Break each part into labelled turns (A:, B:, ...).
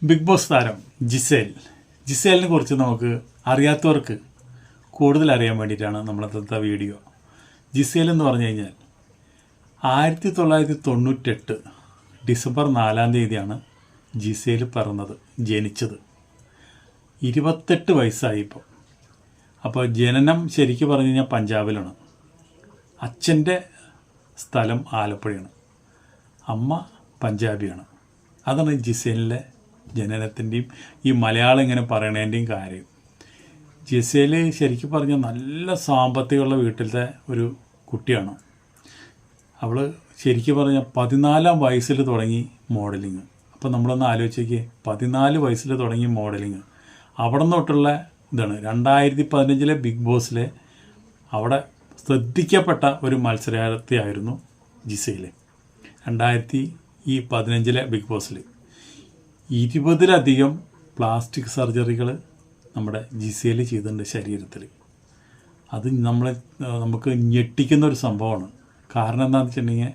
A: Big boss താരം ജിസേലിനെ കുറിച്ച് നമുക്ക് അറിയാത്തവർക്ക് കൂടുതൽ അറിയാൻ വേണ്ടിയിട്ടാണ് നമ്മളത്തെ വീഡിയോ. ജിസേൽ എന്ന് പറഞ്ഞു കഴിഞ്ഞാൽ 1998 ഡിസംബർ 4-ാം തീയതിയാണ് ജിസേൽ ജനിച്ചത്. 28 വയസ്സായി ഇപ്പോൾ. അപ്പോൾ ജനനം ശരിക്കും പറഞ്ഞു കഴിഞ്ഞാൽ പഞ്ചാബിലാണ്. അച്ഛൻ്റെ സ്ഥലം ആലപ്പുഴയാണ്, അമ്മ പഞ്ചാബിയാണ്. അതാണ് ജിസേലിൻ്റെ ജനനത്തിൻ്റെയും ഈ മലയാളം ഇങ്ങനെ പറയണതിൻ്റെയും കാര്യം. ജിസേൽ ശരിക്കും പറഞ്ഞാൽ നല്ല സാമ്പത്തികമുള്ള വീട്ടിലത്തെ ഒരു കുട്ടിയാണ്. അവൾ ശരിക്കും പറഞ്ഞാൽ 14-ാം വയസ്സിൽ തുടങ്ങി മോഡലിങ്. അപ്പോൾ നമ്മളൊന്ന് ആലോചിക്കുക, 14 വയസ്സിൽ തുടങ്ങി മോഡലിങ്. അവിടെ നിന്നോട്ടുള്ള ഇതാണ് 2015 ബിഗ് ബോസിലെ അവിടെ ശ്രദ്ധിക്കപ്പെട്ട ഒരു മത്സരാർത്ഥിയായിരുന്നു ജിസേൽ. 2015 ബിഗ് ബോസിൽ 20-ലധികം പ്ലാസ്റ്റിക് സർജറികൾ നമ്മുടെ ജിസേൽ ചെയ്തിട്ടുണ്ട് ശരീരത്തിൽ. അത് നമുക്ക് ഞെട്ടിക്കുന്ന ഒരു സംഭവമാണ്. കാരണം എന്താണെന്ന് വെച്ചിട്ടുണ്ടെങ്കിൽ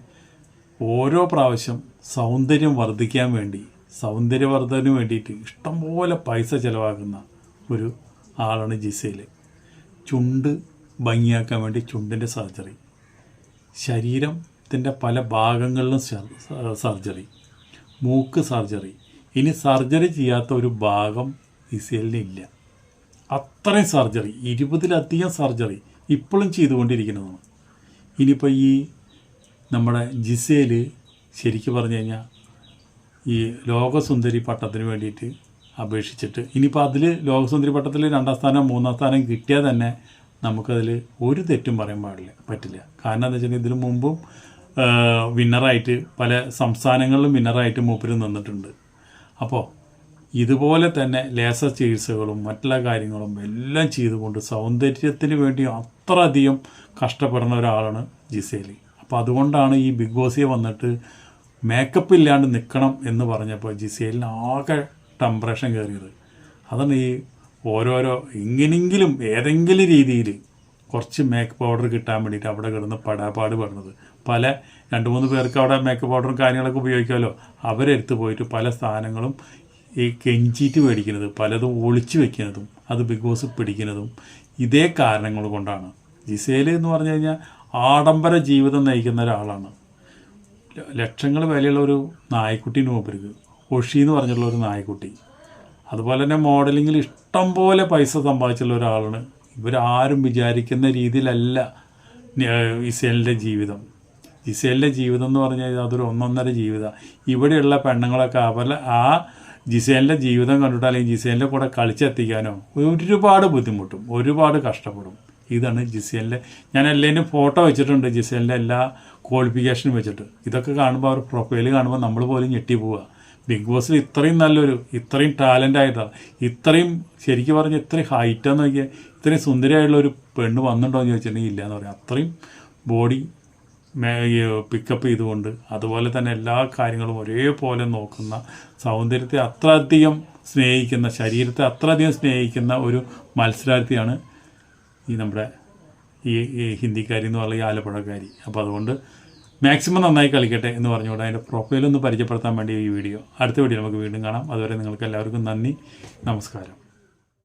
A: ഓരോ പ്രാവശ്യം സൗന്ദര്യം വർദ്ധിക്കാൻ വേണ്ടി, സൗന്ദര്യവർദ്ധനു വേണ്ടിയിട്ട് ഇഷ്ടംപോലെ പൈസ ചിലവാക്കുന്ന ഒരു ആളാണ് ജിസേൽ. ചുണ്ട് ഭംഗിയാക്കാൻ വേണ്ടി ചുണ്ടിൻ്റെ സർജറി, ശരീരത്തിൻ്റെ പല ഭാഗങ്ങളിലും സർജറി, മൂക്ക് സർജറി. ഇനി സർജറി ചെയ്യാത്ത ഒരു ഭാഗം ജിസേലിന് ഇല്ല. അത്രയും സർജറി, 20-ലധികം സർജറി ഇപ്പോഴും ചെയ്തുകൊണ്ടിരിക്കുന്നതാണ്. ഇനിയിപ്പോൾ ഈ നമ്മുടെ ജിസേൽ ശരിക്കും പറഞ്ഞു കഴിഞ്ഞാൽ ഈ ലോകസുന്ദരി പട്ടത്തിന് വേണ്ടിയിട്ട് അപേക്ഷിച്ചിട്ട് ഇനിയിപ്പോൾ അതിൽ ലോകസുന്ദരി പട്ടത്തിൽ 2-ാം സ്ഥാനം 3-ാം സ്ഥാനം കിട്ടിയാൽ തന്നെ നമുക്കതിൽ ഒരു തെറ്റും പറയാൻ പറ്റില്ല. കാരണം എന്താ വെച്ചിട്ടുണ്ടെങ്കിൽ ഇതിനു മുമ്പും വിന്നറായിട്ട് പല സംസ്ഥാനങ്ങളിലും വിന്നറായിട്ട് മൂപ്പര് നിന്നിട്ടുണ്ട്. അപ്പോൾ ഇതുപോലെ തന്നെ ലേസർ ചികിത്സകളും മറ്റുള്ള കാര്യങ്ങളും എല്ലാം ചെയ്തുകൊണ്ട് സൗന്ദര്യത്തിന് വേണ്ടി അത്രയധികം കഷ്ടപ്പെടുന്ന ഒരാളാണ് ജിസേൽ. അപ്പോൾ അതുകൊണ്ടാണ് ഈ ബിഗ് ബോസിൽ വന്നിട്ട് മേക്കപ്പ് ഇല്ലാണ്ട് നിൽക്കണം എന്ന് പറഞ്ഞപ്പോൾ ജിസേലിന് ആകെ ടെമ്പറേഷൻ കയറിയത്. അതാണ് ഈ ഓരോരോ എങ്ങനെയെങ്കിലും ഏതെങ്കിലും രീതിയിൽ കുറച്ച് മേക്കപ്പ് പൗഡർ കിട്ടാൻ വേണ്ടിയിട്ട് അവിടെ കിടന്ന് പടാപാട് പെടുന്നത്. പല 2-3 പേർക്ക് അവിടെ മേക്കപ്പ് പൗഡറും കാര്യങ്ങളൊക്കെ ഉപയോഗിക്കാമല്ലോ, അവരെടുത്ത് പോയിട്ട് പല സ്ഥാനങ്ങളും ഈ കെഞ്ചിയിട്ട് മേടിക്കുന്നതും പലതും ഒളിച്ചു വെക്കുന്നതും അത് ബിഗ് ബോസ് പിടിക്കുന്നതും ഇതേ കാരണങ്ങൾ കൊണ്ടാണ്. ജിസേൽ എന്ന് പറഞ്ഞു കഴിഞ്ഞാൽ ആഡംബര ജീവിതം നയിക്കുന്ന ഒരാളാണ്. ലക്ഷങ്ങൾ വിലയുള്ള ഒരു നായ്ക്കുട്ടീൻ്റെ മൂപ്പർക്ക്, ഒഷി എന്ന് പറഞ്ഞിട്ടുള്ള ഒരു നായ്ക്കുട്ടി. അതുപോലെ തന്നെ മോഡലിങ്ങിൽ ഇഷ്ടം പോലെ പൈസ സമ്പാദിച്ചുള്ള ഒരാളാണ്. ഇവരാരും വിചാരിക്കുന്ന രീതിയിലല്ല ജിസേലിൻ്റെ ജീവിതം. ജിസേലിൻ്റെ ജീവിതം എന്ന് പറഞ്ഞാൽ അതൊരു 1.5 ജീവിതം. ഇവിടെയുള്ള പെണ്ണുങ്ങളൊക്കെ ആ ജിസേലിൻ്റെ ജീവിതം കണ്ടിട്ട് അല്ലെങ്കിൽ ജിസേലിൻ്റെ കൂടെ കളിച്ചെത്തിക്കാനോ ഒരുപാട് ബുദ്ധിമുട്ടും ഒരുപാട് കഷ്ടപ്പെടും. ഇതാണ് ജിസേലിൻ്റെ. ഞാൻ എല്ലാവരും ഫോട്ടോ വെച്ചിട്ടുണ്ട് ജിസേലിൻ്റെ എല്ലാ ക്വാളിഫിക്കേഷനും വെച്ചിട്ട്. ഇതൊക്കെ കാണുമ്പോൾ അവർ പ്രൊഫൈൽ കാണുമ്പോൾ നമ്മൾ പോലും ഞെട്ടി പോവുക. ബിഗ് ബോസിൽ ഇത്രയും ഇത്രയും ടാലൻ്റ് ആയിട്ടാണ്, ഇത്രയും ശരിക്കും പറഞ്ഞാൽ ഇത്രയും ഹൈറ്റാന്ന് നോക്കിയാൽ ഇത്രയും സുന്ദരിയായിട്ടുള്ളൊരു പെണ്ണ് വന്നിട്ടുണ്ടോ എന്ന് ചോദിച്ചിട്ടുണ്ടെങ്കിൽ ഇല്ല എന്ന് പറയാം. അത്രയും ബോഡി പിക്കപ്പ് ചെയ്തുകൊണ്ട് അതുപോലെ തന്നെ എല്ലാ കാര്യങ്ങളും ഒരേപോലെ നോക്കുന്ന, സൗന്ദര്യത്തെ അത്രയധികം സ്നേഹിക്കുന്ന, ശരീരത്തെ അത്രയധികം സ്നേഹിക്കുന്ന ഒരു മത്സരാർത്ഥിയാണ് ഈ നമ്മുടെ ഈ ഹിന്ദിക്കാരി എന്ന് പറയുന്ന ഈ ആലപ്പുഴക്കാരി. അപ്പോൾ അതുകൊണ്ട് മാക്സിമം നന്നായി കളിക്കട്ടെ എന്ന് പറഞ്ഞുകൊണ്ട് അതിൻ്റെ പ്രൊഫൈലൊന്ന് പരിചയപ്പെടുത്താൻ വേണ്ടി ഈ വീഡിയോ. അടുത്ത വീഡിയോ നമുക്ക് വീണ്ടും കാണാം. അതുവരെ നിങ്ങൾക്ക് എല്ലാവർക്കും നന്ദി, നമസ്കാരം.